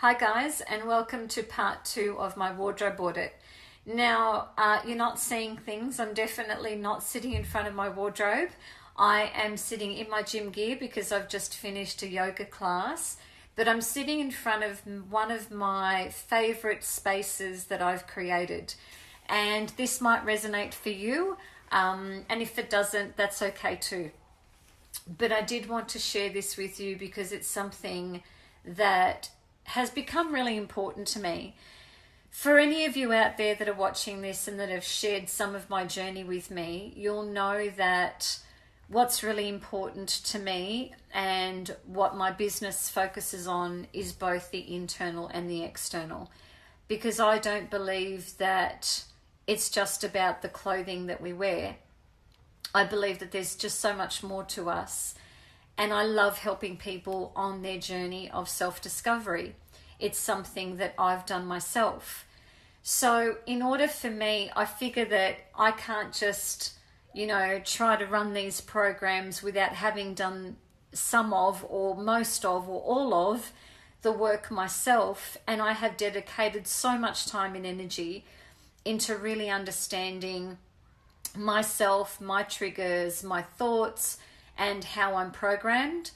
Hi guys, and welcome to part 2 of my wardrobe audit. Now, you're not seeing things. I'm definitely not sitting in front of my wardrobe. I am sitting in my gym gear because I've just finished a yoga class, but I'm sitting in front of one of my favorite spaces that I've created. And this might resonate for you, and if it doesn't, that's okay too. But I did want to share this with you because it's something that has become really important to me. For any of you out there that are watching this and that have shared some of my journey with me, you'll know that what's really important to me and what my business focuses on is both the internal and the external. Because I don't believe that it's just about the clothing that we wear. I believe that there's just so much more to us. And I love helping people on their journey of self-discovery. It's something that I've done myself. So in order for me, I figure that I can't just, try to run these programs without having done some of, or most of, or all of the work myself. And I have dedicated so much time and energy into really understanding myself, my triggers, my thoughts, and how I'm programmed.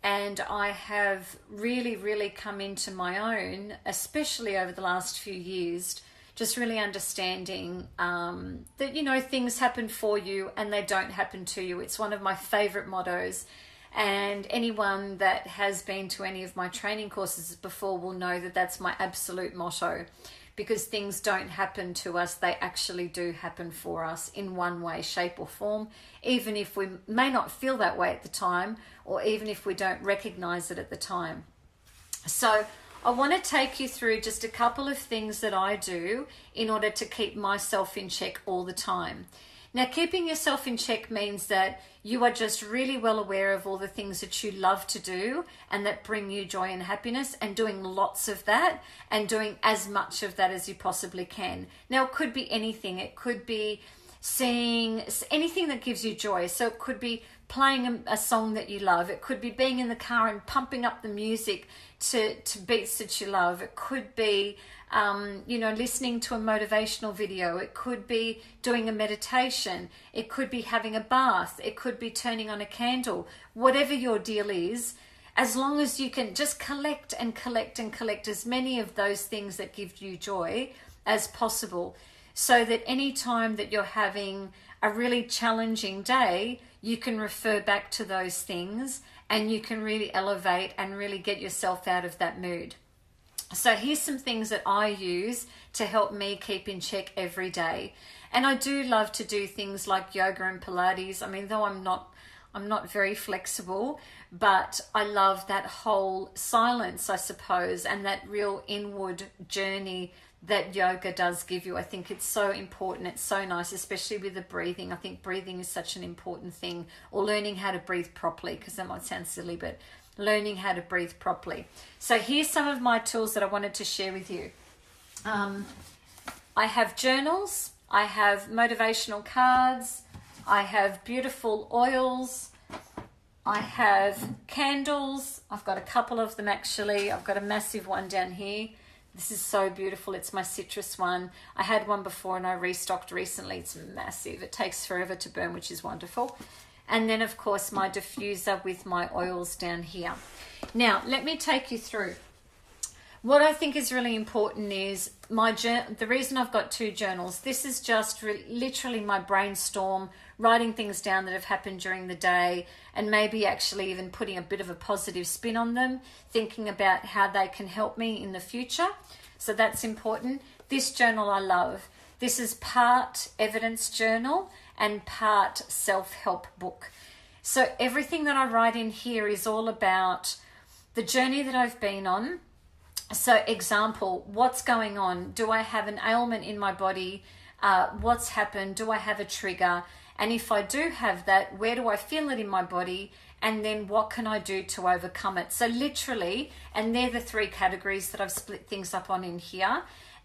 And I have really come into my own, especially over the last few years, just really understanding that, things happen for you and they don't happen to you. It's one of my favorite mottos. And anyone that has been to any of my training courses before will know that that's my absolute motto. Because things don't happen to us, they actually do happen for us in one way, shape or form, even if we may not feel that way at the time, or even if we don't recognize it at the time. So I want to take you through just a couple of things that I do in order to keep myself in check all the time. Now, keeping yourself in check means that you are just really well aware of all the things that you love to do and that bring you joy and happiness, and doing lots of that and doing as much of that as you possibly can. Now, it could be anything. It could be seeing anything that gives you joy. So it could be playing a song that you love. It could be being in the car and pumping up the music to beats that you love. It could be listening to a motivational video. It could be doing a meditation. It could be having a bath. It could be turning on a candle. Whatever your deal is, as long as you can just collect as many of those things that give you joy as possible, so that any time that you're having a really challenging day, you can refer back to those things and you can really elevate and really get yourself out of that mood. So here's some things that I use to help me keep in check every day. And I do love to do things like yoga and Pilates. I mean, though I'm not very flexible, but I love that whole silence, I suppose, and that real inward journey that yoga does give you. I think it's so important. It's so nice, especially with the breathing. I think breathing is such an important thing, or learning how to breathe properly, because that might sound silly, but learning how to breathe properly. So here's some of my tools that I wanted to share with you. I have journals, I have motivational cards, I have beautiful oils, I have candles. I've got a couple of them actually. I've got a massive one down here. This is so beautiful. It's my citrus one. I had one before and I restocked recently. It's massive. It takes forever to burn, which is wonderful. And then, of course, my diffuser with my oils down here. Now, let me take you through. What I think is really important is the reason I've got 2 journals. This is just literally my brainstorm, writing things down that have happened during the day, and maybe actually even putting a bit of a positive spin on them, thinking about how they can help me in the future. So that's important. This journal I love. This is part evidence journal and part self-help book. So everything that I write in here is all about the journey that I've been on. So example, what's going on? Do I have an ailment in my body? What's happened? Do I have a trigger? And if I do have that, where do I feel it in my body? And then what can I do to overcome it? So literally, and they're the 3 categories that I've split things up on in here,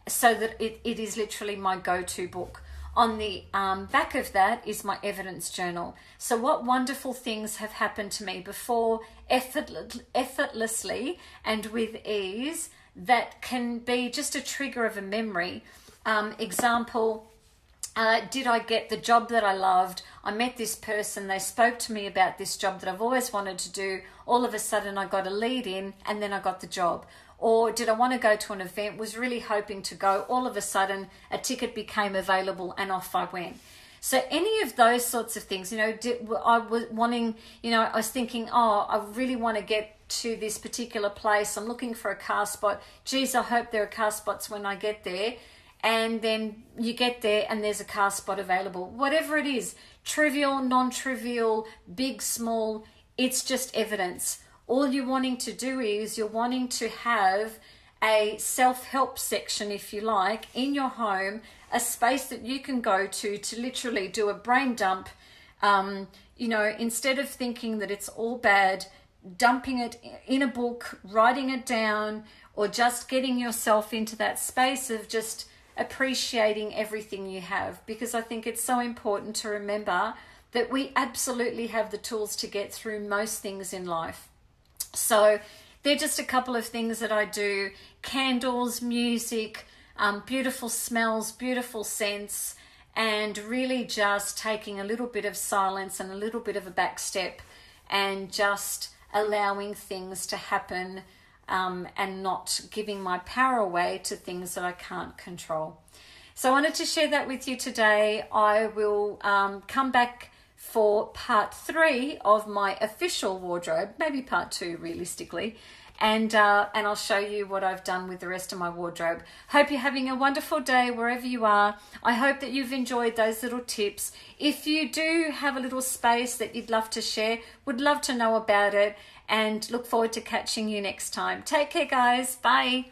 so that it is literally my go-to book. On the back of that is my evidence journal. So what wonderful things have happened to me before, effortlessly and with ease, that can be just a trigger of a memory. Example, did I get the job that I loved? I met this person, they spoke to me about this job that I've always wanted to do. All of a sudden I got a lead in and then I got the job. Or did I want to go to an event, was really hoping to go, all of a sudden a ticket became available and off I went. So any of those sorts of things, I was wanting, I was thinking, oh, I really want to get to this particular place. I'm looking for a car spot. Geez, I hope there are car spots when I get there. And then you get there and there's a car spot available. Whatever it is, trivial, non-trivial, big, small, it's just evidence. All you're wanting to do is you're wanting to have a self-help section, if you like, in your home, a space that you can go to literally do a brain dump. Instead of thinking that it's all bad, dumping it in a book, writing it down, or just getting yourself into that space of just appreciating everything you have, because I think it's so important to remember that we absolutely have the tools to get through most things in life. So they're just a couple of things that I do: candles, music, beautiful smells, beautiful scents, and really just taking a little bit of silence and a little bit of a back step and just allowing things to happen, and not giving my power away to things that I can't control. So I wanted to share that with you today. I will come back for part 3 of my official wardrobe, maybe part 2 realistically, and I'll show you what I've done with the rest of my wardrobe. Hope you're having a wonderful day wherever you are. I hope that you've enjoyed those little tips. If you do have a little space that you'd love to share, would love to know about it, and look forward to catching you next time. Take care, guys. Bye.